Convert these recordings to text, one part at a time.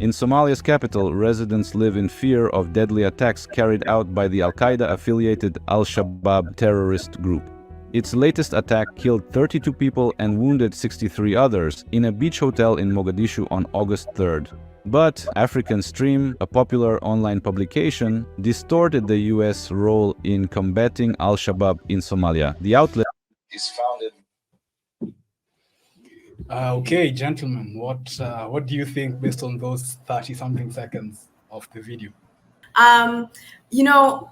In Somalia's capital, residents live in fear of deadly attacks carried out by the Al-Qaeda-affiliated Al-Shabaab terrorist group. Its latest attack killed 32 people and wounded 63 others in a beach hotel in Mogadishu on August 3rd. But African Stream, a popular online publication, distorted the US role in combating Al-Shabaab in Somalia. The outlet is founded. Okay, gentlemen, what do you think based on those 30-something seconds of the video? You know,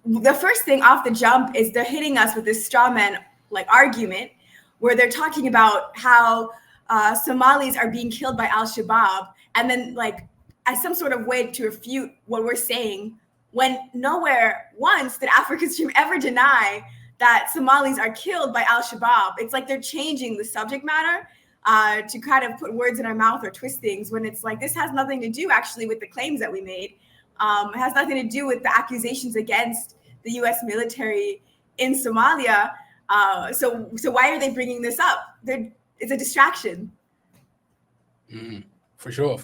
the first thing off the jump is they're hitting us with this straw man argument where they're talking about how Somalis are being killed by Al-Shabaab, and then as some sort of way to refute what we're saying, when nowhere once did African Stream ever deny that Somalis are killed by Al-Shabaab. It's like they're changing the subject matter to kind of put words in our mouth or twist things, when it's like this has nothing to do actually with the claims that we made. It has nothing to do with the accusations against the U.S. military in Somalia. So why are they bringing this up? It's a distraction. For sure.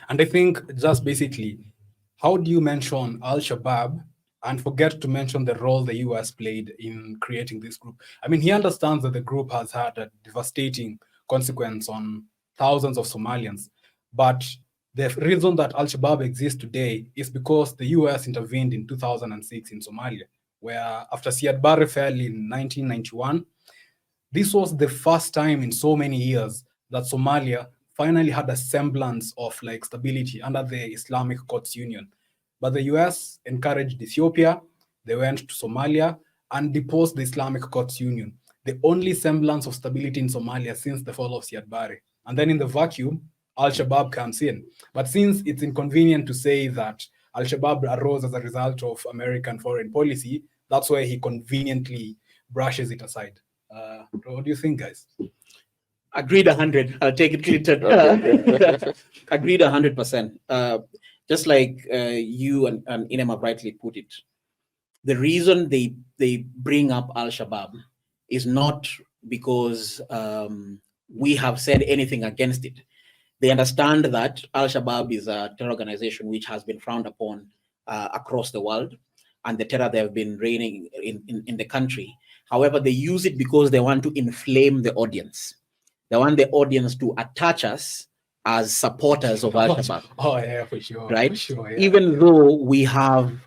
And I think just basically, how do you mention Al-Shabaab and forget to mention the role the U.S. played in creating this group? I mean, he understands that the group has had a devastating consequence on thousands of Somalians, but the reason that Al-Shabaab exists today is because the US intervened in 2006 in Somalia, where after Siad Barre fell in 1991, this was the first time in so many years that Somalia finally had a semblance of stability under the Islamic Courts Union. But the US encouraged Ethiopia, they went to Somalia and deposed the Islamic Courts Union, the only semblance of stability in Somalia since the fall of Siad Barre. And then in the vacuum, Al-Shabaab comes in. But since it's inconvenient to say that Al-Shabaab arose as a result of American foreign policy, that's why he conveniently brushes it aside. What do you think, guys? Agreed 100. I'll take it, Clinton. Agreed 100%. Just like you and Inema rightly put it, the reason they bring up Al-Shabaab is not because we have said anything against it. They understand that Al-Shabaab is a terror organization which has been frowned upon across the world, and the terror they have been reigning in the country. However, they use it because they want to inflame the audience. They want the audience to attach us as supporters of Al-Shabaab. Oh yeah, for sure. Right? For sure, yeah. Even though we haven't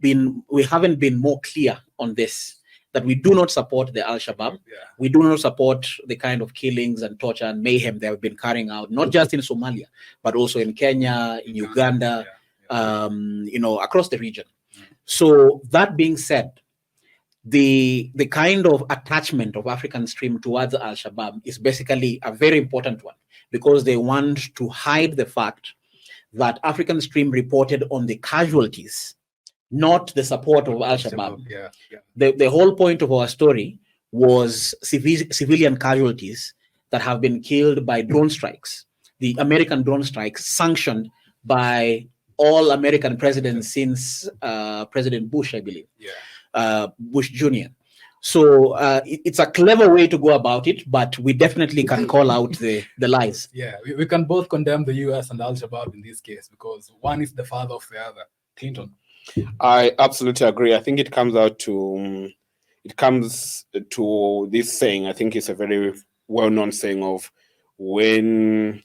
been more clear on this, that we do not support the Al-Shabaab. Yeah. We do not support the kind of killings and torture and mayhem they have been carrying out, not just in Somalia, but also in Kenya, in Uganda, across the region. So that being said, the kind of attachment of African Stream towards Al-Shabaab is basically a very important one, because they want to hide the fact that African Stream reported on the casualties, not the support of Al-Shabaab. Yeah. The whole point of our story was civilian casualties that have been killed by drone strikes, the American drone strikes sanctioned by all American presidents since President Bush, I believe, Bush Jr. So it's a clever way to go about it, but we definitely can call out the lies. Yeah, we can both condemn the US and Al-Shabaab in this case, because one is the father of the other. Clinton. I absolutely agree. I think it comes to this saying. I think it's a very well-known saying of, when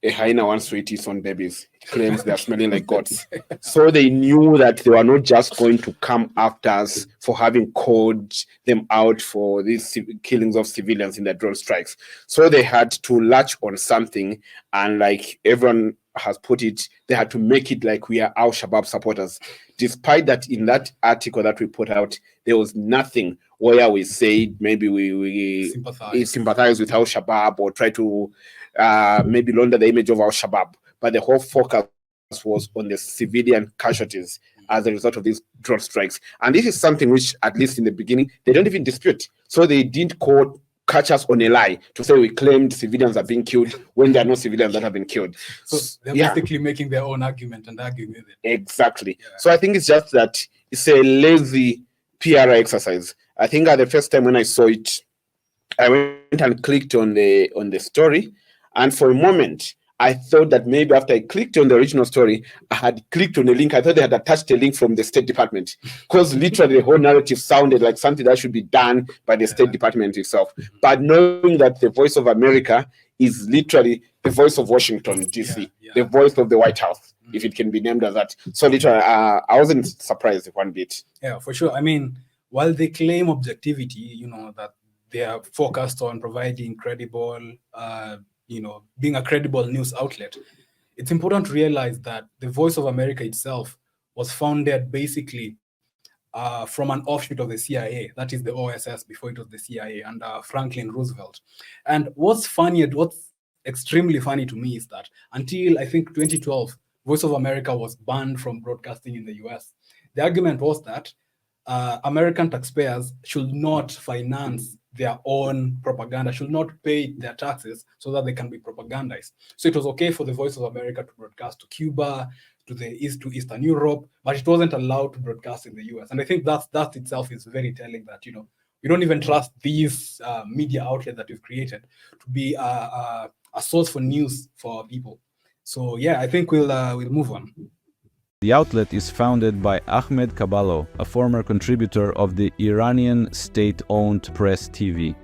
a hyena wants to eat its own babies, it claims they are smelling like goats. So they knew that they were not just going to come after us for having called them out for these killings of civilians in the drone strikes. So they had to latch on something, and like everyone has put it, they had to make it like we are Al-Shabaab supporters. Despite that, in that article that we put out, there was nothing where we said maybe we sympathize with Al-Shabaab or try to maybe launder the image of Al-Shabaab. But the whole focus was on the civilian casualties as a result of these drone strikes. And this is something which, at least in the beginning, they don't even dispute. So they didn't catch us on a lie to say we claimed civilians are being killed when there are no civilians that have been killed. So they're basically making their own argument and arguing with it. Exactly. Yeah. So I think it's just that it's a lazy PR exercise. I think at the first time when I saw it, I went and clicked on the story, and for a moment I thought that maybe after I clicked on the original story, I had clicked on a link. I thought they had attached a link from the State Department, because literally the whole narrative sounded like something that should be done by the State Department itself. But knowing that the Voice of America is literally the voice of Washington, D.C., the voice of the White House, if it can be named as that. So literally, I wasn't surprised one bit. Yeah, for sure. I mean, while they claim objectivity, that they are focused on providing credible, being a credible news outlet, it's important to realize that the Voice of America itself was founded basically from an offshoot of the CIA, that is the OSS before it was the CIA, under Franklin Roosevelt. And what's extremely funny to me is that until I think 2012, Voice of America was banned from broadcasting in the US. The argument was that American taxpayers should not finance their own propaganda, should not pay their taxes so that they can be propagandized. So it was okay for the Voice of America to broadcast to Cuba, to Eastern Europe, but it wasn't allowed to broadcast in the US. And I think that itself is very telling that, you don't even trust these media outlets that you've created to be a source for news for people. So yeah, I think we'll move on. The outlet is founded by Ahmed Kabalo, a former contributor of the Iranian state-owned Press TV.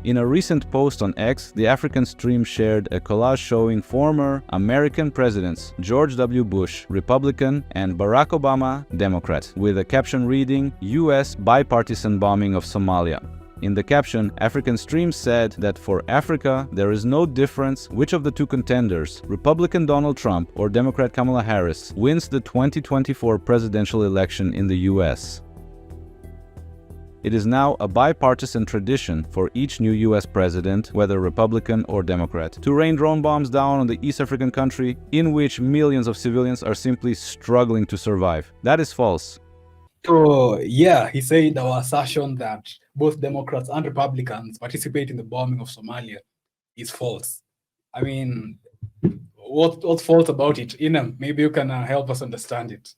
In a recent post on X, the African Stream shared a collage showing former American presidents George W. Bush, Republican, and Barack Obama, Democrat, with a caption reading, "U.S. bipartisan bombing of Somalia." In the caption, African Stream said that for Africa, there is no difference which of the two contenders, Republican Donald Trump or Democrat Kamala Harris, wins the 2024 presidential election in the US. It is now a bipartisan tradition for each new US president, whether Republican or Democrat, to rain drone bombs down on the East African country in which millions of civilians are simply struggling to survive. That is false. So yeah, he said our assertion that both Democrats and Republicans participate in the bombing of Somalia is false. I mean, what's false about it? Inem, maybe you can help us understand it.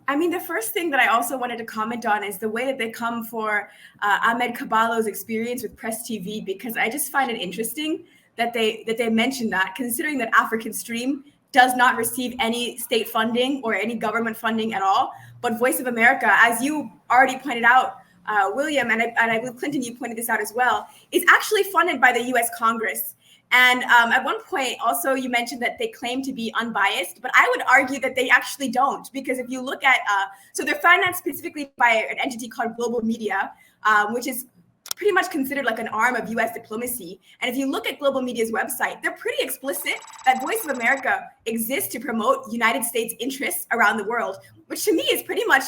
I mean, the first thing that I also wanted to comment on is the way that they come for Ahmed Kabalo's experience with Press TV, because I just find it interesting that they mention that, considering that African Stream does not receive any state funding or any government funding at all. But Voice of America, as you already pointed out, William, and I believe Clinton, you pointed this out as well, is actually funded by the US Congress. And at one point, also, you mentioned that they claim to be unbiased, but I would argue that they actually don't, because if you look at, so they're financed specifically by an entity called Global Media, which is pretty much considered like an arm of US diplomacy. And if you look at Global Media's website, they're pretty explicit that Voice of America exists to promote United States interests around the world, which to me is pretty much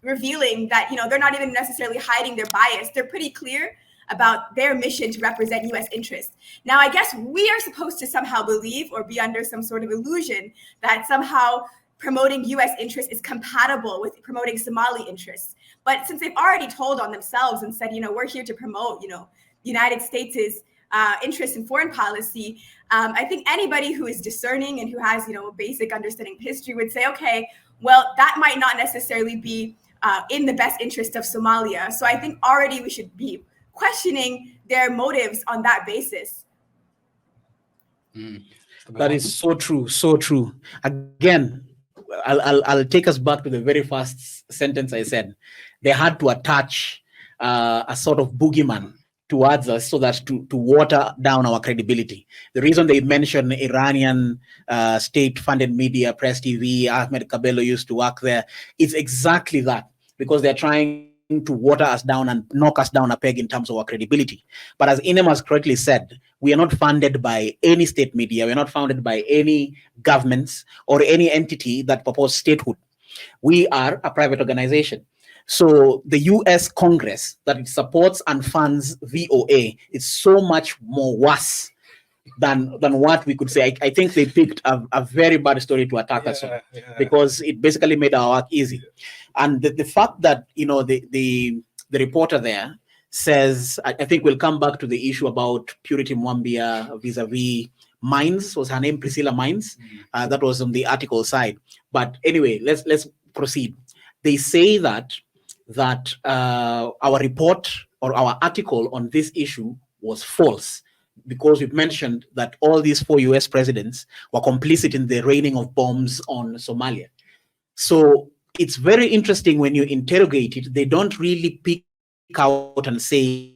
revealing that, they're not even necessarily hiding their bias. They're pretty clear about their mission to represent US interests. Now, I guess we are supposed to somehow believe or be under some sort of illusion that somehow promoting US interests is compatible with promoting Somali interests. But since they've already told on themselves and said, we're here to promote, the United States' interest in foreign policy, I think anybody who is discerning and who has, a basic understanding of history would say, okay, well, that might not necessarily be in the best interest of Somalia. So I think already we should be questioning their motives on that basis. That is so true, so true. Again, I'll take us back to the very first sentence I said. They had to attach a sort of boogeyman towards us so that to water down our credibility. The reason they mention Iranian state-funded media, Press TV, Ahmed Kabalo used to work there, it's exactly that, because they're trying to water us down and knock us down a peg in terms of our credibility. But as Inem has correctly said, we are not funded by any state media, we're not funded by any governments or any entity that proposes statehood. We are a private organization. So the US Congress that it supports and funds VOA is so much more worse than what we could say. I think they picked a very bad story to attack us on, because it basically made our work easy. And the fact that the reporter there says, I think we'll come back to the issue about Purity Mwambia vis-a-vis Mines, was her name Priscilla Mines? That was on the article side. But anyway, let's proceed. They say that our report or our article on this issue was false, because we've mentioned that all these 4 US presidents were complicit in the raining of bombs on Somalia. So it's very interesting when you interrogate it, they don't really pick out and say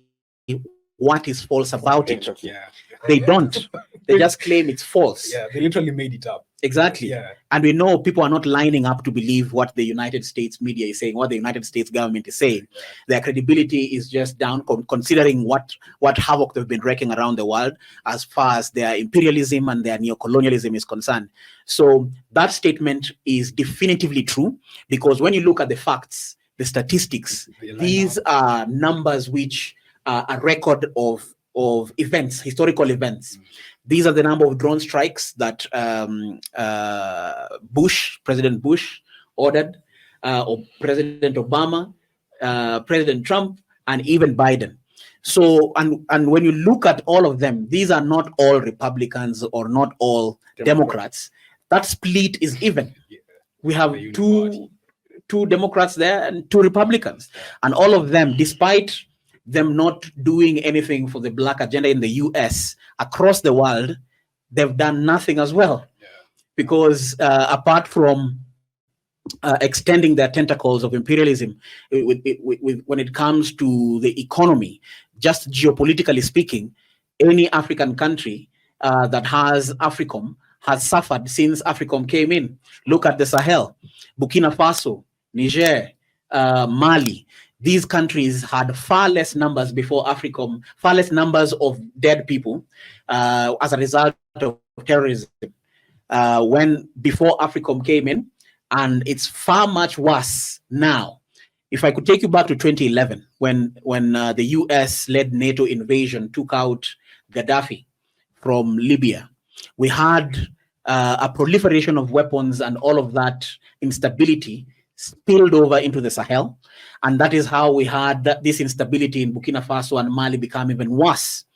what is false about it. Yeah. They don't. They just claim it's false. Yeah, they literally made it up. Exactly. Yeah. And we know people are not lining up to believe what the United States media is saying, what the United States government is saying. Yeah. Their credibility is just down, considering what havoc they've been wreaking around the world as far as their imperialism and their neocolonialism is concerned. So that statement is definitively true, because when you look at the facts, the statistics, these are numbers which are a record of events, historical events. These are the number of drone strikes that President Bush ordered, or President Obama, President Trump, and even Biden. So, and when you look at all of them, these are not all Republicans or not all Democrats. That split is even. We have two Democrats there and 2 Republicans, and all of them, despite them not doing anything for the Black agenda in the US, across the world, they've done nothing as well. Yeah. Because apart from extending their tentacles of imperialism, when it comes to the economy, just geopolitically speaking, any African country that has AFRICOM has suffered since AFRICOM came in. Look at the Sahel, Burkina Faso, Niger, Mali. These countries had far less numbers before AFRICOM, far less numbers of dead people as a result of terrorism when before AFRICOM came in, and it's far much worse now. If I could take you back to 2011, when the US-led NATO invasion took out Gaddafi from Libya, we had a proliferation of weapons, and all of that instability spilled over into the Sahel. And that is how we had this instability in Burkina Faso and Mali become even worse.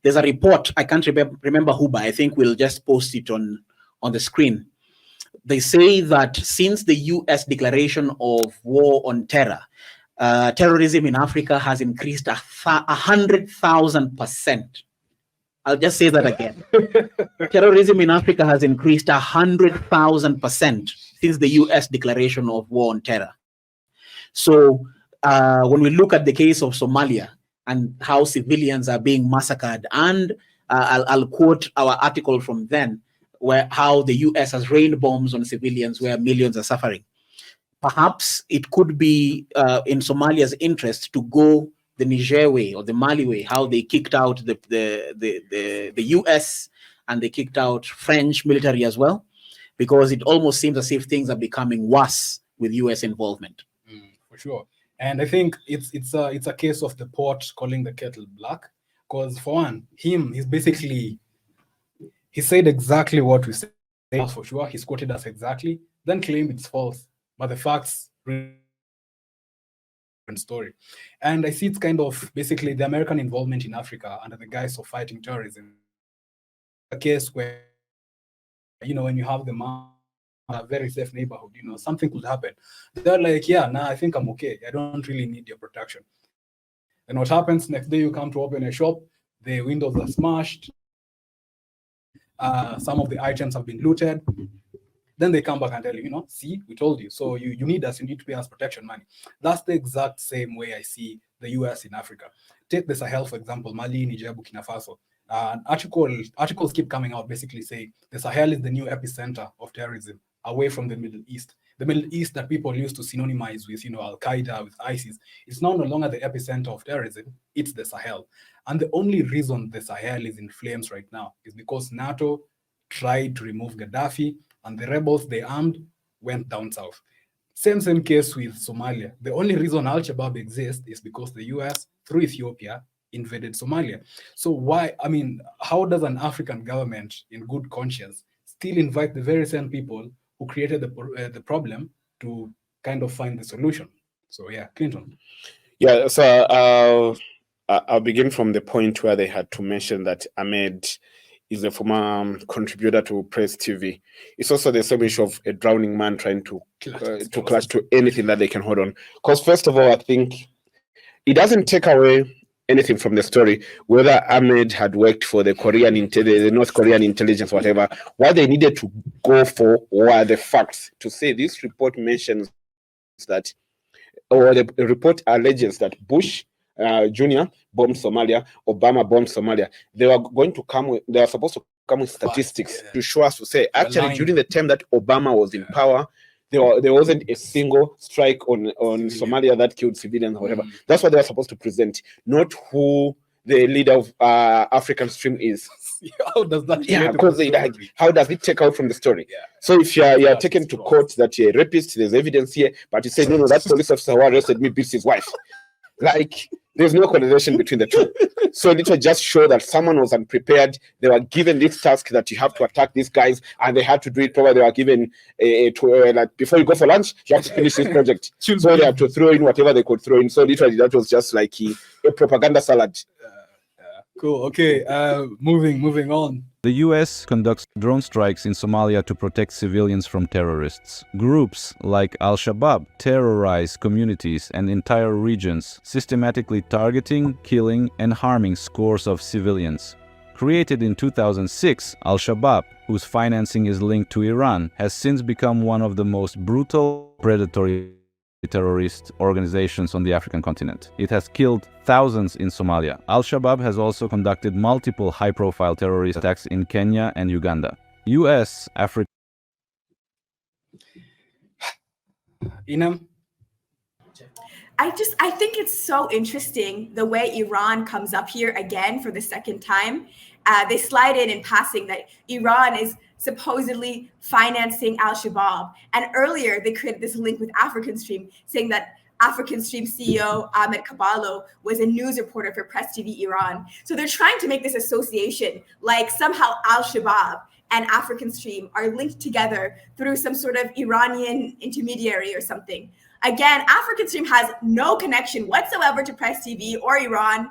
There's a report, I can't remember who, but I think we'll just post it on the screen. They say that since the US declaration of war on terror, terrorism in Africa has increased 100,000%. I'll just say that again. Terrorism in Africa has increased 100,000% since the US declaration of war on terror. So when we look at the case of Somalia and how civilians are being massacred, and I'll quote our article from then, where how the US has rained bombs on civilians where millions are suffering. Perhaps it could be in Somalia's interest to go the Niger way or the Mali way, how they kicked out the US and they kicked out French military as well, because it almost seems as if things are becoming worse with US involvement. For sure. And I think it's a case of the pot calling the kettle black, because for one, he's basically, he said exactly what we said for sure. He's quoted us exactly, then claimed it's false, but the facts story. And I see it's kind of basically the American involvement in Africa under the guise of fighting terrorism. A case where, when you have the man, a very safe neighborhood, something could happen. They're like, yeah, nah, I think I'm okay. I don't really need your protection. And what happens next day, you come to open a shop, the windows are smashed, some of the items have been looted. Then they come back and tell you, see, we told you. So you need us, you need to pay us protection money. That's the exact same way I see the US in Africa. Take the Sahel, for example, Mali, Niger, Burkina Faso. Articles keep coming out basically saying the Sahel is the new epicenter of terrorism away from the Middle East. The Middle East that people used to synonymize with, Al-Qaeda, with ISIS, it's now no longer the epicenter of terrorism, it's the Sahel. And the only reason the Sahel is in flames right now is because NATO tried to remove Gaddafi, and the rebels they armed went down south. Same case with Somalia. The only reason Al-Shabaab exists is because the US, through Ethiopia, invaded Somalia. So how does an African government in good conscience still invite the very same people who created the problem to kind of find the solution? So yeah, Clinton. Yeah, so I'll begin from the point where they had to mention that Ahmed is a former contributor to Press TV. It's also the same issue of a drowning man trying to clutch to anything that they can hold on. Because first of all, I think it doesn't take away anything from the story, whether Ahmed had worked for the the North Korean intelligence, whatever. What they needed to go for were the facts to say this report mentions that, or the report alleges that Bush Jr. bombed Somalia, Obama bombed Somalia. They are supposed to come with statistics to show us, to say, actually, during the time that Obama was in power, there wasn't a single strike on Somalia that killed civilians or whatever. That's what they were supposed to present, not who the leader of African Stream is. How does that? Yeah, because how does it take out from the story? Yeah. So if you're taken to court that you're a rapist, there's evidence here, but you say no, that police officer who arrested me beats his wife. Like, there's no correlation between the two. So it will just show that someone was unprepared. They were given this task that you have to attack these guys, and they had to do it. Probably they were given like, before you go for lunch, you have to finish this project. So they had to throw in whatever they could throw in. So literally, that was just like a propaganda salad. Cool. Okay. Moving on. The US conducts drone strikes in Somalia to protect civilians from terrorists. Groups like Al-Shabaab terrorize communities and entire regions, systematically targeting, killing, and harming scores of civilians. Created in 2006, Al-Shabaab, whose financing is linked to Iran, has since become one of the most brutal, predatory terrorist organizations on the African continent. It has killed thousands in Somalia. Al-Shabaab has also conducted multiple high-profile terrorist attacks in Kenya and Uganda. US, Africa. Inam? I think it's so interesting the way Iran comes up here again for the second time. They slide in passing that Iran is supposedly financing Al-Shabaab. And earlier, they created this link with African Stream, saying that African Stream CEO Ahmed Kaballo was a news reporter for Press TV Iran. So they're trying to make this association like somehow Al-Shabaab and African Stream are linked together through some sort of Iranian intermediary or something. Again, African Stream has no connection whatsoever to Press TV or Iran.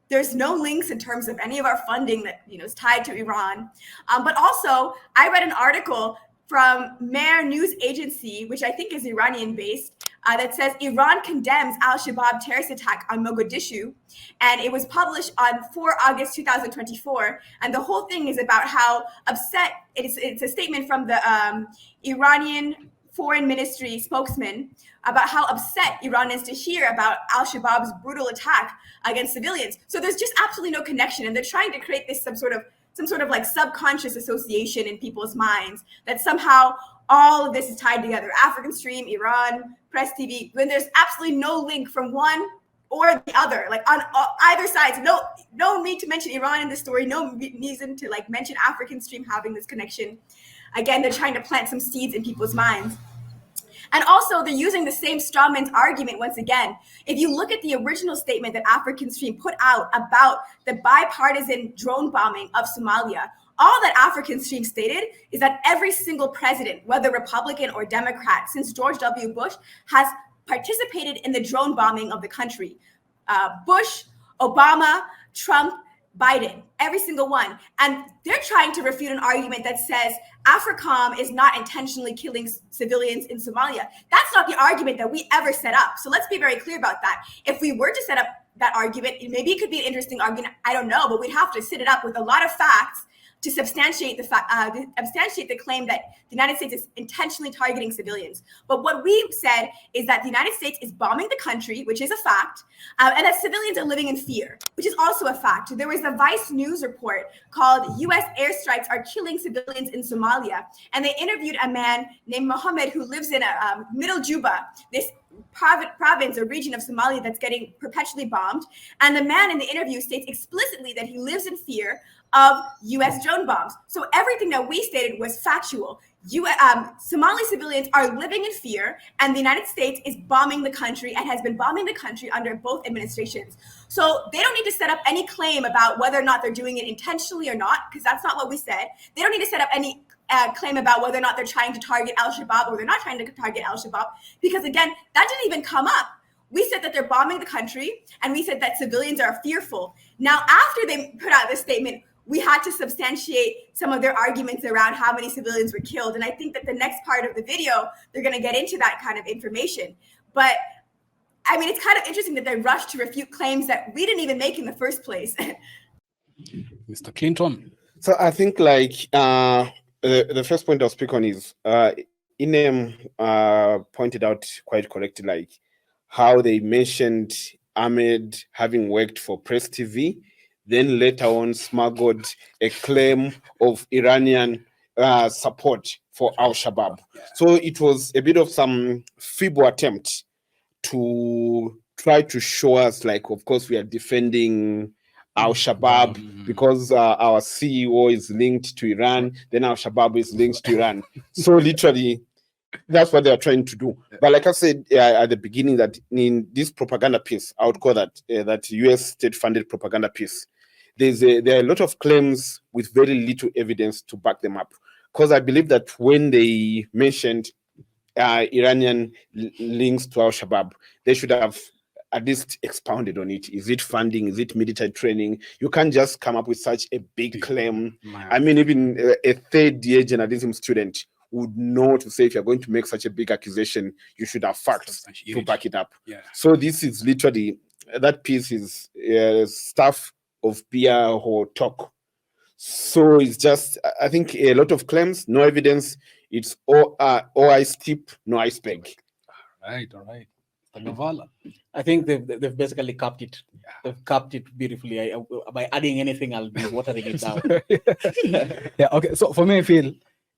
There's no links in terms of any of our funding that is tied to Iran. But also, I read an article from Mehr News Agency, which I think is Iranian-based, that says Iran condemns Al-Shabaab terrorist attack on Mogadishu, and it was published on 4 August 2024. And the whole thing is about how upset it's a statement from the Iranian Foreign Ministry spokesman about how upset Iran is to hear about Al-Shabaab's brutal attack against civilians. So there's just absolutely no connection, and they're trying to create this some sort of like subconscious association in people's minds that somehow all of this is tied together. African Stream, Iran, Press TV, when there's absolutely no link from one or the other, like on either side. So no need to mention Iran in this story, no reason to like mention African Stream having this connection. Again, they're trying to plant some seeds in people's minds. And also, they're using the same strawman's argument once again. If you look at the original statement that African Stream put out about the bipartisan drone bombing of Somalia, all that African Stream stated is that every single president, whether Republican or Democrat, since George W. Bush, has participated in the drone bombing of the country. Bush, Obama, Trump, Biden, every single one. And they're trying to refute an argument that says AFRICOM is not intentionally killing civilians in Somalia. That's not the argument that we ever set up. So let's be very clear about that. If we were to set up that argument, maybe it could be an interesting argument. I don't know, but we'd have to set it up with a lot of facts to substantiate the claim that the United States is intentionally targeting civilians. But what we've said is that the United States is bombing the country, which is a fact, and that civilians are living in fear, which is also a fact. There was a Vice News report called U.S. Airstrikes Are Killing Civilians in Somalia, and they interviewed a man named Mohammed who lives in Middle Juba, this province or region of Somalia that's getting perpetually bombed. And the man in the interview states explicitly that he lives in fear of U.S. drone bombs. So everything that we stated was factual. Somali civilians are living in fear, and the United States is bombing the country and has been bombing the country under both administrations. So they don't need to set up any claim about whether or not they're doing it intentionally or not, because that's not what we said. They don't need to set up any claim about whether or not they're trying to target Al-Shabaab or they're not trying to target Al-Shabaab, because again, that didn't even come up. We said that they're bombing the country, and we said that civilians are fearful. Now, after they put out this statement, we had to substantiate some of their arguments around how many civilians were killed. And I think that the next part of the video, they're going to get into that kind of information. But I mean, it's kind of interesting that they rushed to refute claims that we didn't even make in the first place. Mr. Clinton. So I think like the first point I'll speak on is Inem pointed out quite correctly, like how they mentioned Ahmed having worked for Press TV, then later on smuggled a claim of Iranian support for Al-Shabaab. So it was a bit of some feeble attempt to try to show us, like, of course, we are defending Al-Shabaab because our CEO is linked to Iran, then Al-Shabaab is linked to Iran. So literally, that's what they are trying to do. But like I said at the beginning, that in this propaganda piece, I would call that that US state-funded propaganda piece, there are a lot of claims with very little evidence to back them up. Because I believe that when they mentioned Iranian links to Al-Shabaab, they should have at least expounded on it. Is it funding? Is it military training? You can't just come up with such a big claim. I mean, even a third-year journalism student would know to say, if you're going to make such a big accusation, you should have facts to back it up. So this is literally, that piece is stuff of beer or talk. So it's just, I think, a lot of claims, no evidence. It's all ice tip, no iceberg. All right. Gavala. I think they've basically capped it. They've capped it beautifully. By adding anything, I'll be watering it down. Yeah, okay. So for me, I feel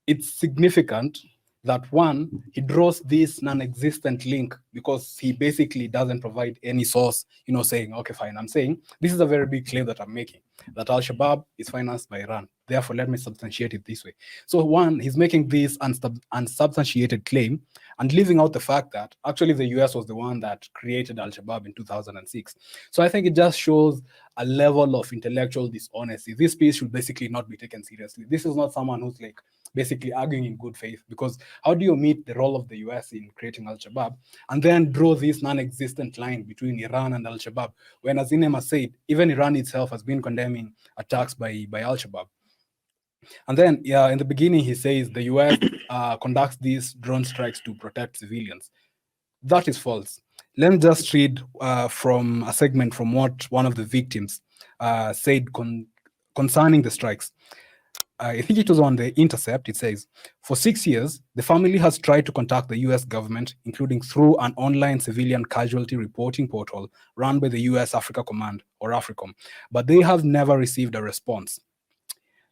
it's significant that one, he draws this non-existent link because he basically doesn't provide any source, saying, okay, fine, I'm saying this is a very big claim that I'm making, that Al-Shabaab is financed by Iran. Therefore, let me substantiate it this way. So one, he's making this unsubstantiated claim and leaving out the fact that actually the US was the one that created Al-Shabaab in 2006. So I think it just shows a level of intellectual dishonesty. This piece should basically not be taken seriously. This is not someone who's like basically arguing in good faith, because how do you meet the role of the US in creating Al-Shabaab and then draw this non-existent line between Iran and Al-Shabaab, when, as Inem has said, even Iran itself has been condemning attacks by Al-Shabaab. And then, in the beginning, he says the US conducts these drone strikes to protect civilians. That is false. Let me just read from a segment from what one of the victims said concerning the strikes. I think it was on The Intercept. It says, for 6 years, the family has tried to contact the US government, including through an online civilian casualty reporting portal run by the US Africa Command, or AFRICOM, but they have never received a response.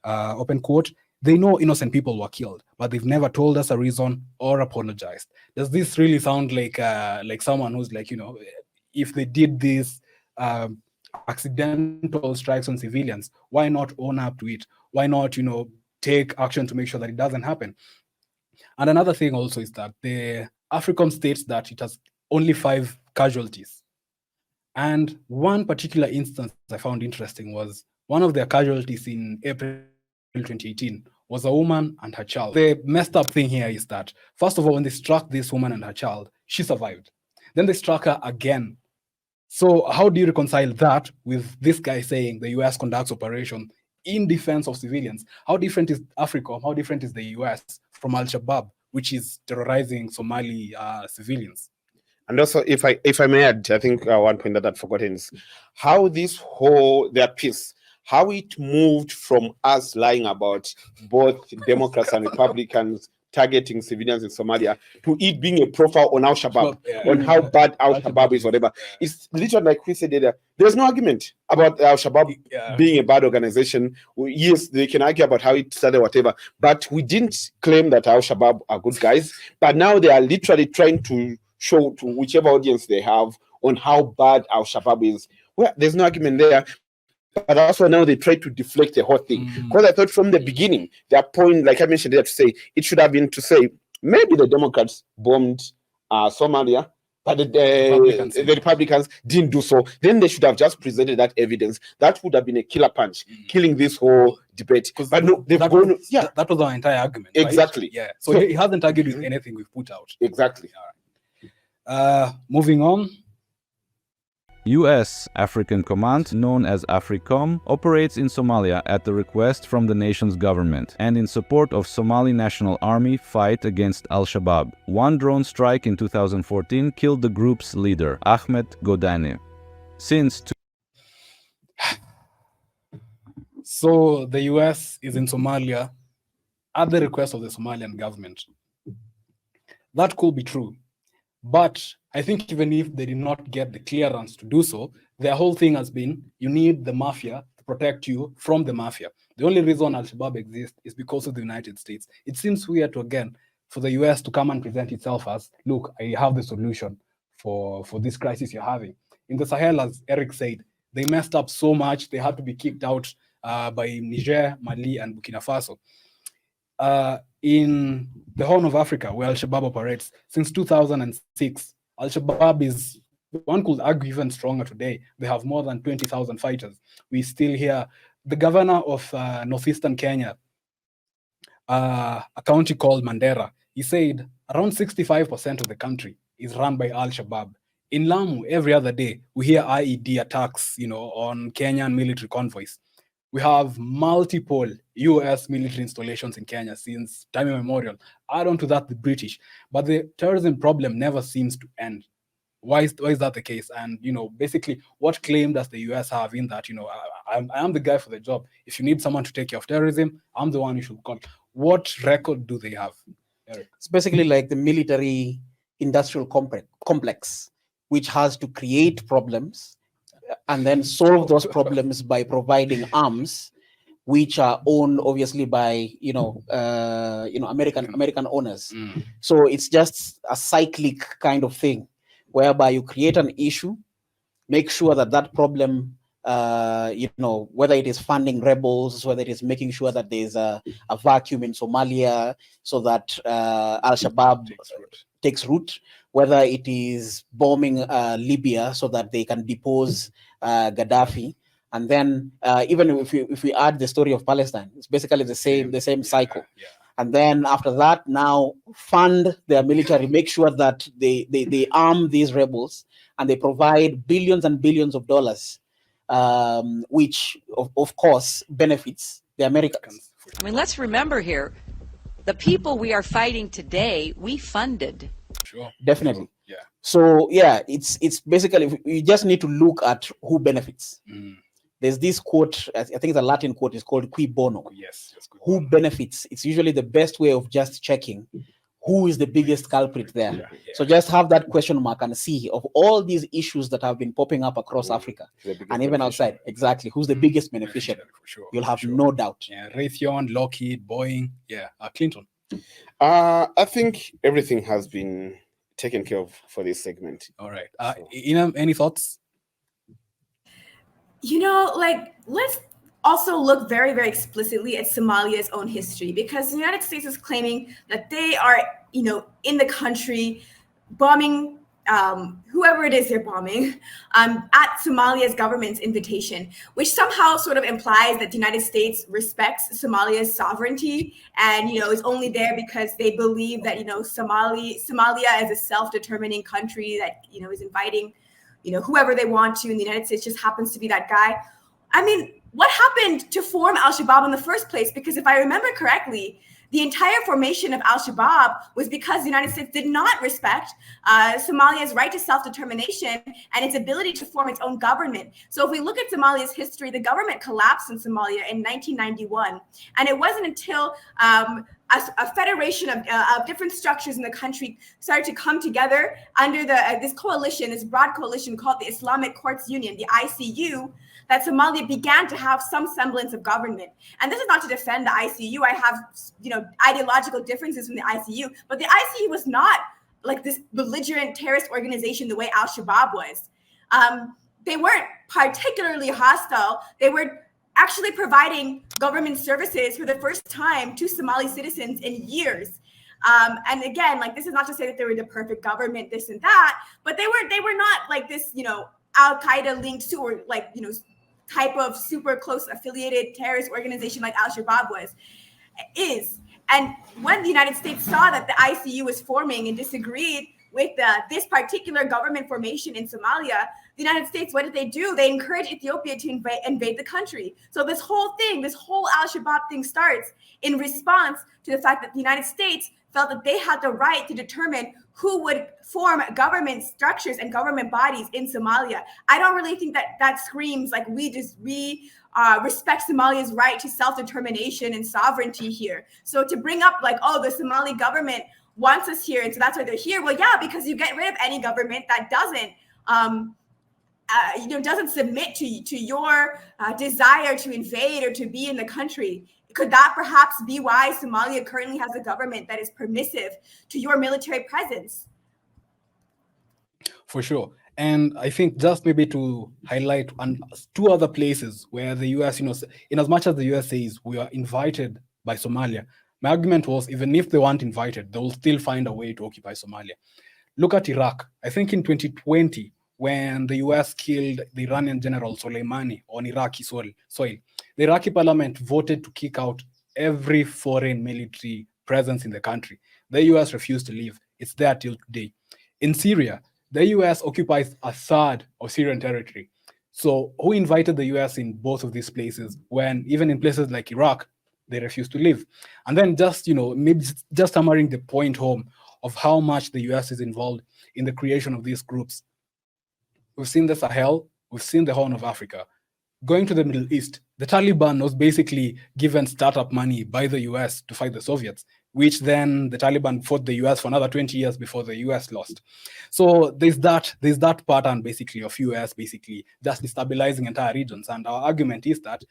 Open quote, they know innocent people were killed, but they've never told us a reason or apologized. Does this really sound like someone who's like, if they did this accidental strikes on civilians, why not own up to it? Why not, take action to make sure that it doesn't happen? And another thing also is that the AFRICOM states that it has only 5 casualties. And one particular instance I found interesting was one of their casualties in April 2018 was a woman and her child. The messed up thing here is that, first of all, when they struck this woman and her child, she survived. Then they struck her again. So how do you reconcile that with this guy saying the US conducts operation in defense of civilians? How different is AFRICOM? How different is the US from Al-Shabaab, which is terrorizing Somali civilians? And also, if I may add, I think one point that I'd forgotten is how their piece, how it moved from us lying about both Democrats and Republicans targeting civilians in Somalia to it being a profile on Al-Shabaab, on how bad Al-Shabaab is, whatever. It's literally like we said earlier, there's no argument about Al-Shabaab being a bad organization. Yes, they can argue about how it started, whatever, but we didn't claim that Al-Shabaab are good guys. But now they are literally trying to show to whichever audience they have on how bad Al-Shabaab is. Well, there's no argument there. But also now they try to deflect the whole thing. Because I thought from the beginning, their point, like I mentioned there, to say, it should have been to say, maybe the Democrats bombed Somalia, but the Republicans didn't do so. Then they should have just presented that evidence. That would have been a killer punch, killing this whole debate. But no, they've gone. That was our entire argument. Exactly. Right? Yeah. So he hasn't argued with anything we've put out. Exactly. Moving on. U.S. African Command, known as AFRICOM, operates in Somalia at the request from the nation's government and in support of Somali National Army fight against Al-Shabaab. One drone strike in 2014 killed the group's leader, Ahmed Godane. So the US is in Somalia at the request of the Somalian government. That could be true. But I think even if they did not get the clearance to do so, their whole thing has been, you need the mafia to protect you from the mafia. The only reason Al-Shabaab exists is because of the United States. It seems weird for the US to come and present itself as, look, I have the solution for this crisis you're having. In the Sahel, as Eric said, they messed up so much, they had to be kicked out by Niger, Mali, and Burkina Faso. In the Horn of Africa, where Al-Shabaab operates, since 2006, Al-Shabaab is, one could argue, even stronger today. They have more than 20,000 fighters. We still hear the governor of northeastern Kenya, a county called Mandera, he said around 65% of the country is run by Al-Shabaab. In Lamu, every other day, we hear IED attacks, on Kenyan military convoys. We have multiple US military installations in Kenya since time immemorial. Add on to that the British. But the terrorism problem never seems to end. Why is that the case? And, basically, what claim does the US have in that, I am the guy for the job. If you need someone to take care of terrorism, I'm the one you should call. What record do they have, Eric? It's basically like the military industrial complex, which has to create problems and then solve those problems by providing arms, which are owned obviously by American owners. So it's just a cyclic kind of thing, whereby you create an issue, make sure that problem, whether it is funding rebels, whether it is making sure that there's a vacuum in Somalia so that Al-Shabaab takes root, whether it is bombing Libya so that they can depose Gaddafi. And then even if we add the story of Palestine, it's basically the same cycle. Yeah. And then after that, now fund their military, make sure that they arm these rebels and they provide billions and billions of dollars, which of course benefits the Americans. I mean, let's remember here, the people we are fighting today, we funded. Sure. Definitely. Yeah. So yeah, it's basically, you just need to look at who benefits. There's this quote, I think it's a Latin quote, it's called qui bono. Yes. Who benefits? It's usually the best way of just checking who is the biggest culprit there. Yeah. So just have that question mark and see of all these issues that have been popping up across Africa and even outside, exactly, who's the biggest beneficiary. For sure. You'll have no doubt. Yeah, Raytheon, Lockheed, Boeing, Clinton. I think everything has been taken care of for this segment. All right. Inam, any thoughts? Let's also look very, very explicitly at Somalia's own history, because the United States is claiming that they are, in the country bombing whoever it is they're bombing at Somalia's government's invitation, which somehow sort of implies that the United States respects Somalia's sovereignty and, is only there because they believe that, Somalia is a self-determining country that, is inviting, whoever they want to, and the United States just happens to be that guy. I mean, what happened to form Al-Shabaab in the first place? Because if I remember correctly, the entire formation of Al-Shabaab was because the United States did not respect Somalia's right to self-determination and its ability to form its own government. So if we look at Somalia's history, the government collapsed in Somalia in 1991. And it wasn't until a federation of different structures in the country started to come together under this coalition, this broad coalition called the Islamic Courts Union, the ICU, that Somalia began to have some semblance of government. And this is not to defend the ICU. I have, ideological differences from the ICU, but the ICU was not like this belligerent terrorist organization the way Al-Shabaab was. They weren't particularly hostile. They were actually providing government services for the first time to Somali citizens in years. And again, this is not to say that they were the perfect government, this and that, but they were not like this, Al-Qaeda linked to, or type of super close affiliated terrorist organization like Al-Shabaab is. And when the United States saw that the ICU was forming and disagreed with this particular government formation in Somalia, The United States, what did they do? They encouraged Ethiopia to invade the country. So this whole al-Shabaab thing starts in response to the fact that the United States felt that they had the right to determine who would form government structures and government bodies in Somalia. I don't really think that screams like we respect Somalia's right to self-determination and sovereignty here. So to bring up like, oh, the Somali government wants us here, and so that's why they're here. Well, yeah, because you get rid of any government that doesn't submit to your desire to invade or to be in the country. Could that perhaps be why Somalia currently has a government that is permissive to your military presence? For sure. And I think just maybe to highlight two other places where the US, in as much as the US says we are invited by Somalia, my argument was even if they weren't invited, they will still find a way to occupy Somalia. Look at Iraq. I think in 2020, when the US killed the Iranian general Soleimani on Iraqi soil, the Iraqi parliament voted to kick out every foreign military presence in the country. The US refused to leave. It's there till today. In Syria, the US occupies a third of Syrian territory. So who invited the US in both of these places when even in places like Iraq, they refused to leave? And then maybe just hammering the point home of how much the US is involved in the creation of these groups. We've seen the Sahel, we've seen the Horn of Africa. Going to the Middle East, the Taliban was basically given startup money by the US to fight the Soviets, which then the Taliban fought the US for another 20 years before the US lost. So there's that pattern basically of US basically just destabilizing entire regions. And our argument is that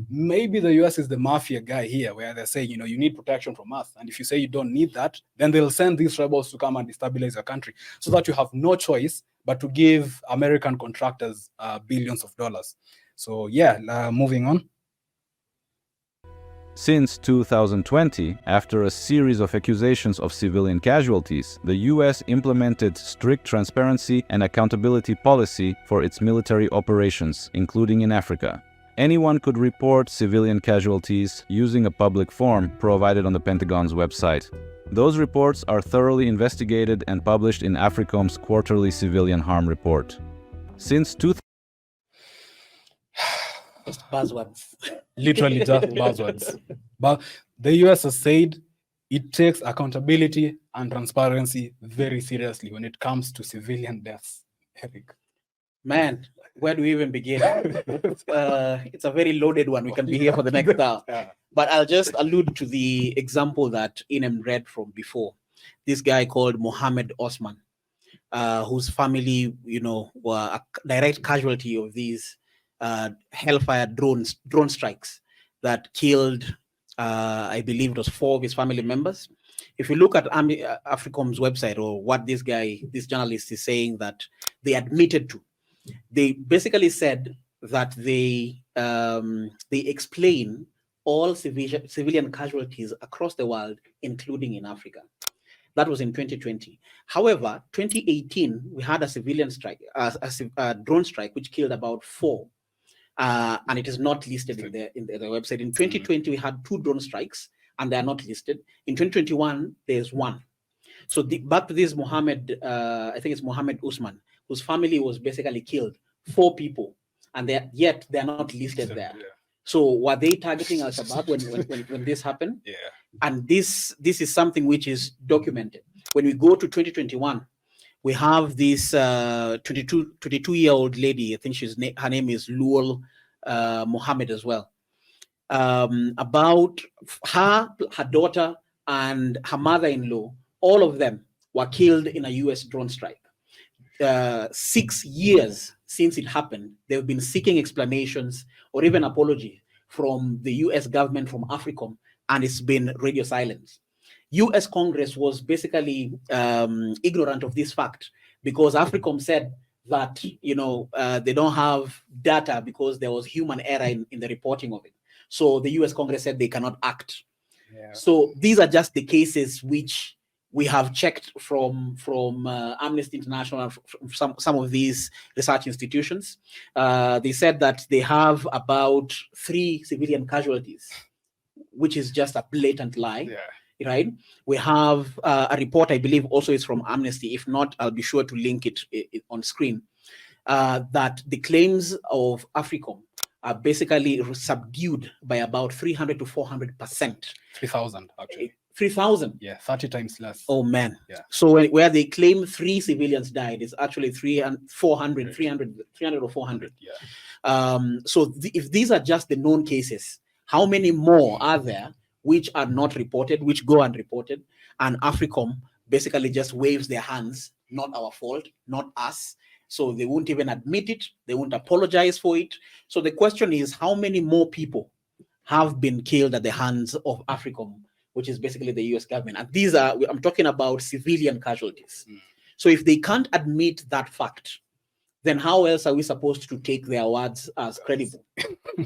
maybe the US is the mafia guy here, where they say, you need protection from us. And if you say you don't need that, then they'll send these rebels to come and destabilize your country so that you have no choice but to give American contractors billions of dollars. So yeah, moving on. Since 2020, after a series of accusations of civilian casualties, the US implemented strict transparency and accountability policy for its military operations, including in Africa. Anyone could report civilian casualties using a public form provided on the Pentagon's website. Those reports are thoroughly investigated and published in AFRICOM's quarterly civilian harm report. Since Just buzzwords. Literally just buzzwords. But the US has said it takes accountability and transparency very seriously when it comes to civilian deaths. Eric. Man, where do we even begin? It's a very loaded one. We can be here for the next hour. Yeah. But I'll just allude to the example that Inem read from before. This guy called Mohammed Osman, whose family, were a direct casualty of these Hellfire drone strikes that killed, I believe it was 4 of his family members. If you look at AFRICOM's website, or what this journalist is saying that they admitted to, they basically said that they explain all civilian casualties across the world, including in Africa. That was in 2020. However, 2018, we had a civilian strike, a drone strike, which killed about 4. And it is not listed in the website. In 2020, we had 2 drone strikes, and they are not listed. In 2021, there's 1. So back to this Mohammed, I think it's Mohammed Usman, whose family was basically killed, 4 people, and yet they're not listed there. Yeah. So were they targeting al-Shabaab when this happened? Yeah. And this is something which is documented. When we go to 2021, we have this 22-year-old lady. I think her name is Luol Mohammed as well. About her daughter, and her mother-in-law, all of them were killed in a US drone strike. 6 years since it happened, they've been seeking explanations or even apology from the US government, from AFRICOM, and it's been radio silence. US Congress was basically ignorant of this fact because AFRICOM said that they don't have data because there was human error in the reporting of it. So the US Congress said they cannot act. Yeah. So these are just the cases which we have checked from Amnesty International, from some of these research institutions. They said that they have about 3 civilian casualties, which is just a blatant lie. Yeah. Right? We have a report, I believe, also is from Amnesty. If not, I'll be sure to link it on screen. that the claims of AFRICOM are basically subdued by about 300 to 400%. 3,000 actually. 3,000. Yeah, 30 times less. Oh man. Yeah. So where they claim 3 civilians died, it's actually 300 or 400. Yeah. So if these are just the known cases, how many more are there which are not reported, which go unreported, and AFRICOM basically just waves their hands, not our fault, not us. So they won't even admit it, they won't apologize for it. So the question is, how many more people have been killed at the hands of AFRICOM, which is basically the US government? And these are, I'm talking about civilian casualties. So if they can't admit that fact, then how else are we supposed to take their words as credible?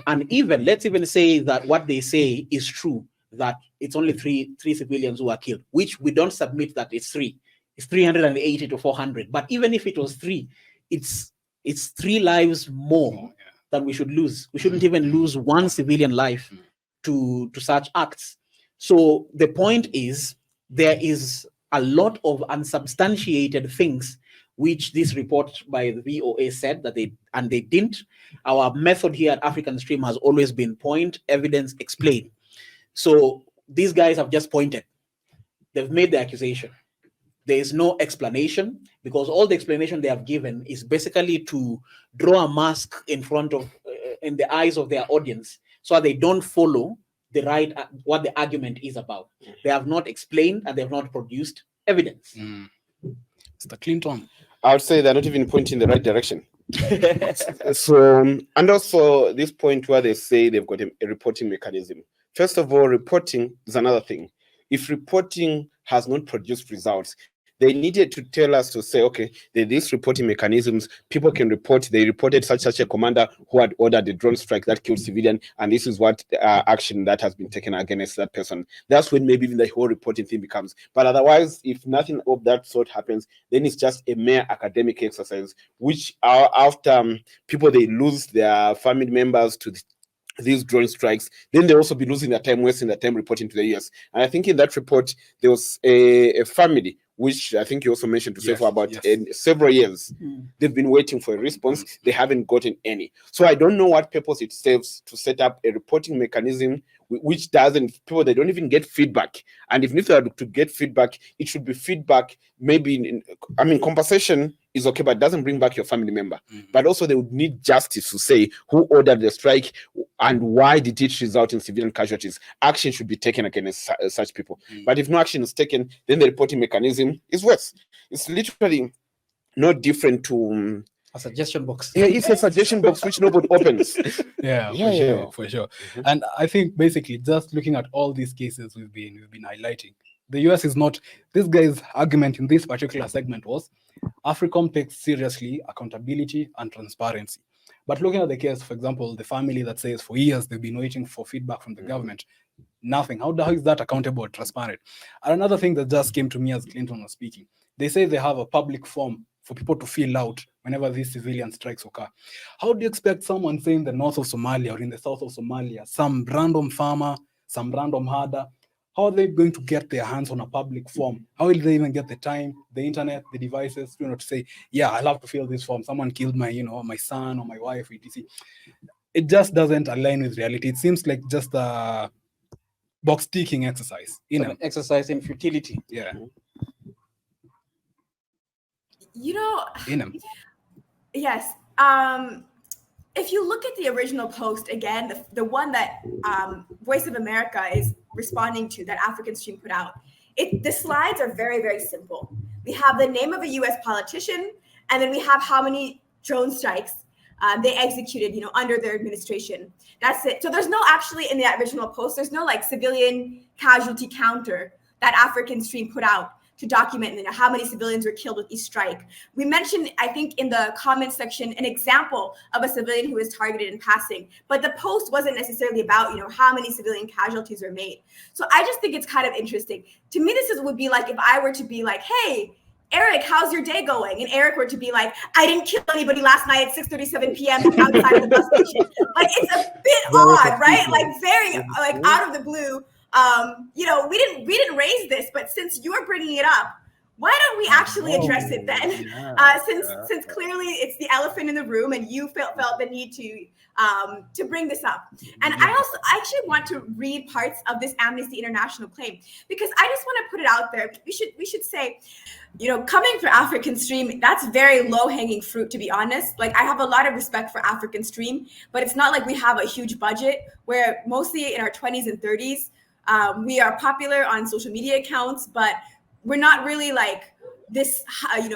And even, let's even say that what they say is true, that it's only three civilians who are killed, which we don't submit that it's 3. It's 380 to 400. But even if it was 3, it's 3 lives more than we should lose. We shouldn't even lose 1 civilian life to such acts. So the point is, there is a lot of unsubstantiated things which this report by the VOA said that they didn't. Our method here at African Stream has always been point, evidence, explain. So these guys have just pointed. They've made the accusation. There is no explanation, because all the explanation they have given is basically to draw a mask in front of, in the eyes of their audience, so they don't follow the right, what the argument is about. They have not explained and they have not produced evidence. Mr. Clinton. I would say they're not even pointing in the right direction. So, and also this point where they say they've got a reporting mechanism. First of all, reporting is another thing. If reporting has not produced results, they needed to tell us to say, okay, these reporting mechanisms, people can report, they reported such a commander who had ordered a drone strike that killed civilian, and this is what action that has been taken against that person. That's when maybe the whole reporting thing becomes. But otherwise, if nothing of that sort happens, then it's just a mere academic exercise, which are after people, they lose their family members to these drone strikes, then they'll also be losing their time, wasting their time reporting to the US. And I think in that report, there was a family, which I think you also mentioned to say for about several years. They've been waiting for a response. They haven't gotten any. So I don't know what purpose it serves to set up a reporting mechanism which doesn't, people, they don't even get feedback. And if they are to get feedback, it should be feedback maybe, I mean, compensation is okay, but it doesn't bring back your family member. But also they would need justice to say who ordered the strike and why did it result in civilian casualties. Action should be taken against such people. But if no action is taken, then the reporting mechanism is worse. It's literally not different to a suggestion box. Yeah, it's a suggestion box which nobody opens. For sure. And I think basically just looking at all these cases we've been highlighting, the US is not, this guy's argument in this particular segment was AFRICOM takes seriously accountability and transparency. But looking at the case, for example, the family that says for years they've been waiting for feedback from the government, nothing. How is that accountable or transparent? And another thing that just came to me as Clinton was speaking, they say they have a public form for people to fill out whenever these civilian strikes occur. How do you expect someone, say in the north of Somalia or in the south of Somalia, some random farmer, some random herder, how are they going to get their hands on a public form? How will they even get the time, the internet, the devices, to say, yeah, I'll have to fill this form. Someone killed my, my son or my wife, etc. It just doesn't align with reality. It seems like just a box ticking exercise. An exercise in futility. Yeah. Yes. If you look at the original post again, the one that Voice of America is responding to, that African Stream put out, the slides are very, very simple. We have the name of a US politician, and then we have how many drone strikes they executed, under their administration. That's it. So there's no, actually in the original post, there's no like civilian casualty counter that African Stream put out to document how many civilians were killed with each strike. We mentioned, I think, in the comments section, an example of a civilian who was targeted in passing, but the post wasn't necessarily about, how many civilian casualties were made. So I just think it's kind of interesting. To me, would be like if I were to be like, hey, Eric, how's your day going? And Eric were to be like, I didn't kill anybody last night at 6:37 p.m. outside of the bus station. Like, it's a bit odd, right? Like, very, out of the blue. We didn't raise this, but since you're bringing it up, Why don't we actually address it then? Yeah, Since clearly it's the elephant in the room, and you felt the need to bring this up. And I actually want to read parts of this Amnesty International claim, because I just want to put it out there. We should say, coming from African Stream, that's very low-hanging fruit, to be honest. Like, I have a lot of respect for African Stream, but it's not like we have a huge budget, where mostly in our 20s and 30s, we are popular on social media accounts, but we're not really like this,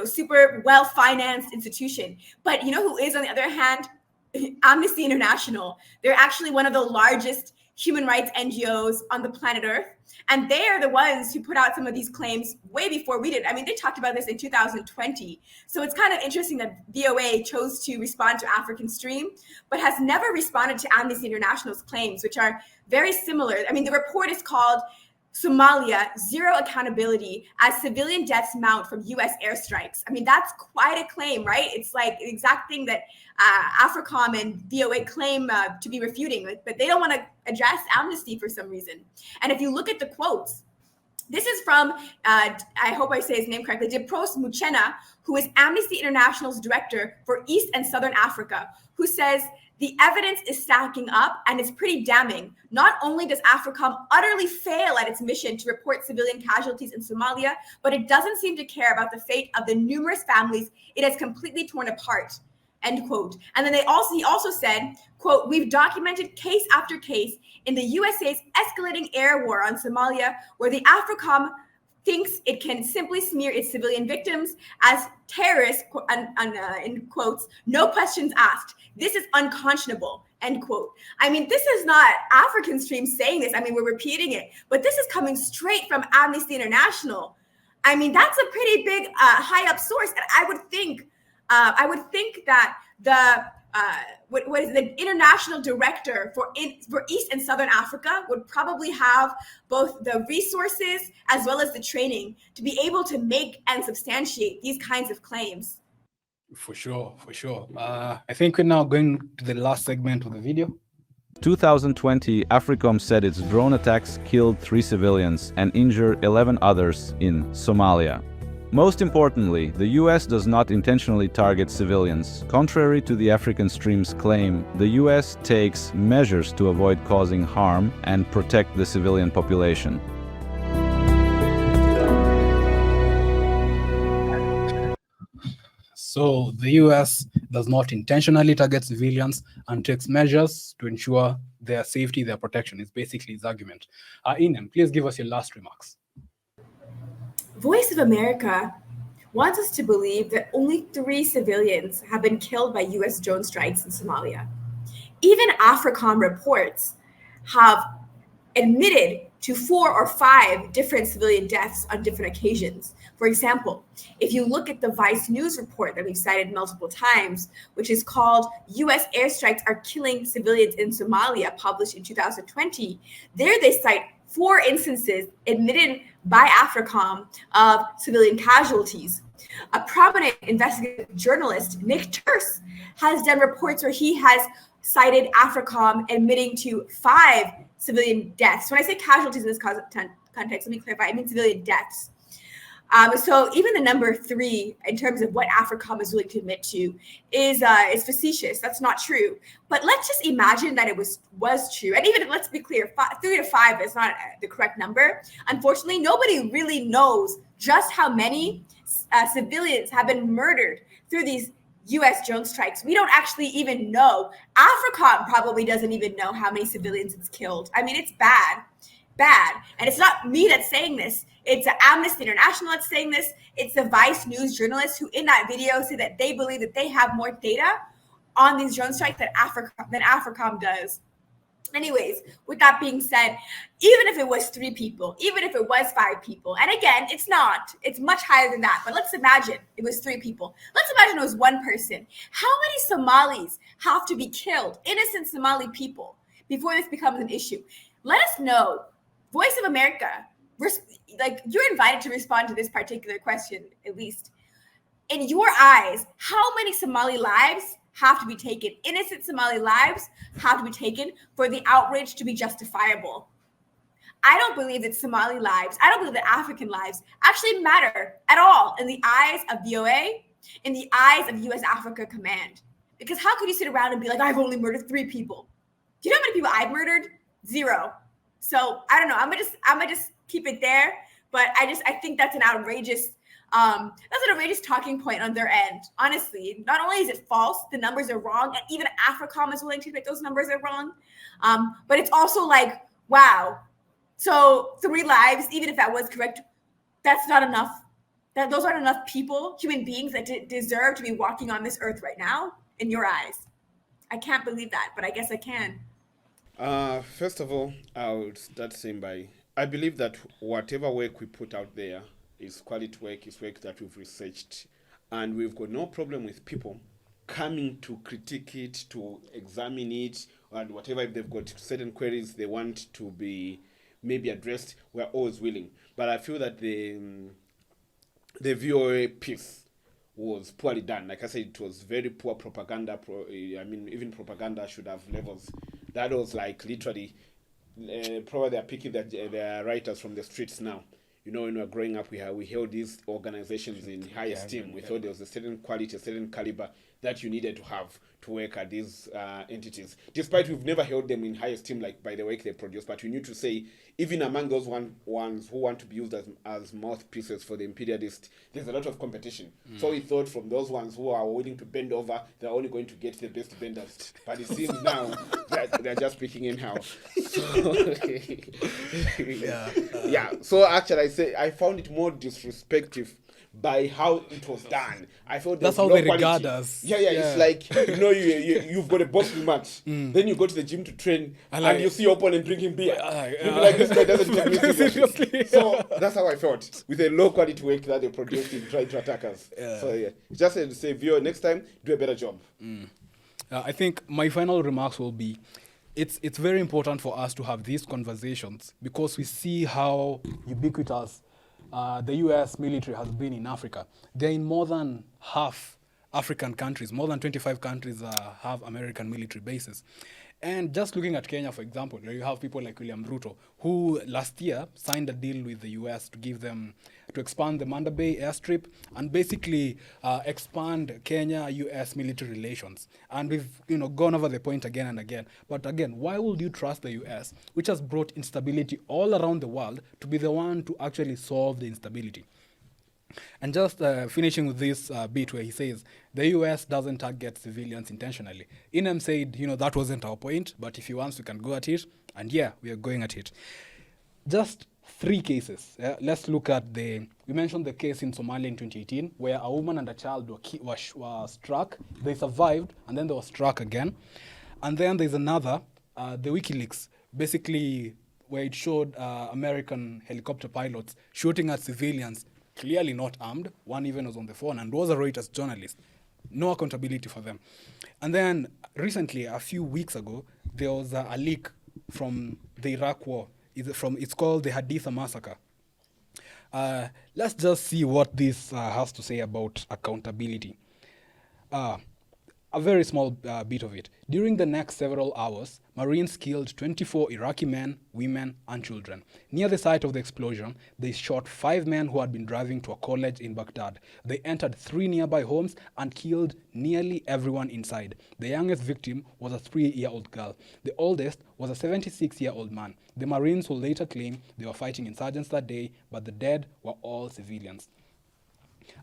super well-financed institution. But who is, on the other hand? Amnesty International. They're actually one of the largest human rights NGOs on the planet Earth. And they are the ones who put out some of these claims way before we did. I mean, they talked about this in 2020. So it's kind of interesting that VOA chose to respond to African Stream, but has never responded to Amnesty International's claims, which are very similar. I mean, the report is called Somalia, Zero Accountability as Civilian Deaths Mount from U.S. Airstrikes. I mean, that's quite a claim, right? It's like the exact thing that AFRICOM and VOA claim to be refuting, but they don't want to address Amnesty for some reason. And if you look at the quotes, this is from, I hope I say his name correctly, Dipros Muchena, who is Amnesty International's director for East and Southern Africa, who says, the evidence is stacking up and it's pretty damning. Not only does AFRICOM utterly fail at its mission to report civilian casualties in Somalia, but it doesn't seem to care about the fate of the numerous families it has completely torn apart, end quote. And then he also said, quote, we've documented case after case in the USA's escalating air war on Somalia, where the AFRICOM thinks it can simply smear its civilian victims as terrorists, in quotes, no questions asked. This is unconscionable, end quote. I mean, this is not African Stream saying this. I mean, we're repeating it, but this is coming straight from Amnesty International. I mean, that's a pretty big, high up source. And I would think that the international director for East and Southern Africa would probably have both the resources as well as the training to be able to make and substantiate these kinds of claims. For sure. I think we're now going to the last segment of the video. 2020, AFRICOM said its drone attacks killed 3 civilians and injured 11 others in Somalia. Most importantly, the US does not intentionally target civilians. Contrary to the African Stream's claim, the US takes measures to avoid causing harm and protect the civilian population. So the US does not intentionally target civilians and takes measures to ensure their safety, their protection, is basically his argument. Inem, please give us your last remarks. Voice of America wants us to believe that only 3 civilians have been killed by US drone strikes in Somalia. Even AFRICOM reports have admitted to 4 or 5 different civilian deaths on different occasions. For example, if you look at the Vice News report that we've cited multiple times, which is called US Airstrikes Are Killing Civilians in Somalia, published in 2020, there they cite 4 instances admitted by AFRICOM of civilian casualties. A prominent investigative journalist, Nick Terse, has done reports where he has cited AFRICOM admitting to 5 civilian deaths. When I say casualties in this context, let me clarify, I mean civilian deaths. So even the number 3, in terms of what AFRICOM is willing to admit to, is facetious. That's not true. But let's just imagine that it was true. And even, let's be clear, 3 to 5 is not the correct number. Unfortunately, nobody really knows just how many civilians have been murdered through these US drone strikes. We don't actually even know. AFRICOM probably doesn't even know how many civilians it's killed. I mean, it's bad. And it's not me that's saying this. It's Amnesty International that's saying this. It's the Vice News journalists who in that video say that they believe that they have more data on these drone strikes than AFRICOM does. Anyways, with that being said, even if it was 3 people, even if it was 5 people, and again, it's not, it's much higher than that, but let's imagine it was 3 people. Let's imagine it was 1 person. How many Somalis have to be killed, innocent Somali people, before this becomes an issue? Let us know. Voice of America, you're invited to respond to this particular question, at least. In your eyes, how many Somali lives have to be taken, innocent Somali lives have to be taken for the outrage to be justifiable? I don't believe that Somali lives, I don't believe that African lives actually matter at all in the eyes of VOA, in the eyes of US Africa Command. Because how could you sit around and be like, I've only murdered 3 people? Do you know how many people I've murdered? 0. So I don't know. I'm gonna just keep it there. But I think that's an outrageous talking point on their end. Honestly, not only is it false, the numbers are wrong, and even AFRICOM is willing to admit those numbers are wrong. But it's also like, wow. So 3 lives, even if that was correct, that's not enough. Those aren't enough people, human beings that deserve to be walking on this earth right now in your eyes. I can't believe that, but I guess I can. First of all, I would start saying I believe that whatever work we put out there is quality work, is work that we've researched, and we've got no problem with people coming to critique it, to examine it, and whatever. If they've got certain queries they want to be maybe addressed, we're always willing. But I feel that the VOA piece was poorly done. Like I said, it was very poor propaganda. Even propaganda should have levels. That was like literally, probably they're picking their writers from the streets now. You know, when we were growing up, we held these organizations in high esteem. We thought there was a certain quality, a certain caliber that you needed to have to work at these entities. Despite we've never held them in high esteem, like by the work they produce, but we need to say, even among those ones who want to be used as mouthpieces for the imperialist, there's a lot of competition. So we thought from those ones who are willing to bend over, they're only going to get the best benders. But it seems now that they're just picking in how. So, so actually I found it more disrespectful by how it was done. I felt that's how they regard us. Yeah, it's like, you've got a boxing match, then you go to the gym to train, and you see your opponent drinking beer. You'll be like, this guy doesn't take me seriously. So that's how I felt with the low quality work that they produced in trying to attack us. So just to say, viewer, next time do a better job. I think my final remarks will be, it's very important for us to have these conversations because we see how ubiquitous the US military has been in Africa. They're in more than half African countries, more than 25 countries have American military bases. And just looking at Kenya, for example, where you have people like William Ruto, who last year signed a deal with the US to expand the Manda Bay airstrip and basically expand Kenya-US military relations. And we've gone over the point again and again. But again, why would you trust the US, which has brought instability all around the world, to be the one to actually solve the instability? And just finishing with this bit where he says, the US doesn't target civilians intentionally. Inem said, that wasn't our point, but if he wants, we can go at it. And we are going at it. Just 3 cases. Let's look at we mentioned the case in Somalia in 2018, where a woman and a child were struck. They survived, and then they were struck again. And then there's another, the WikiLeaks, basically where it showed American helicopter pilots shooting at civilians, clearly not armed. One even was on the phone and was a Reuters journalist. No accountability for them. And then recently, a few weeks ago, there was a leak from the Iraq war. It's called the Haditha massacre. Let's just see what this has to say about accountability. A very small bit of it. During the next several hours, Marines killed 24 Iraqi men, women, and children. Near the site of the explosion, they shot 5 men who had been driving to a college in Baghdad. They entered 3 nearby homes and killed nearly everyone inside. The youngest victim was a 3-year-old girl. The oldest was a 76-year-old man. The Marines will later claim they were fighting insurgents that day, but the dead were all civilians.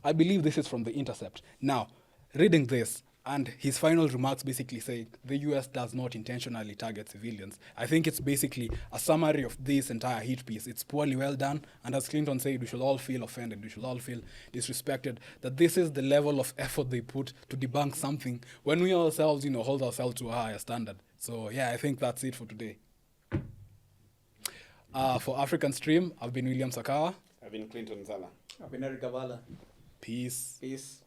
I believe this is from The Intercept. Now, reading this, and his final remarks basically say the US does not intentionally target civilians. I think it's basically a summary of this entire hit piece. It's poorly well done, and as Clinton said, we should all feel offended, we should all feel disrespected, that this is the level of effort they put to debunk something when we ourselves, hold ourselves to a higher standard. So I think that's it for today. For African Stream, I've been William Sakawa. I've been Clinton Zala. I've been Eric Gavala. Peace. Peace.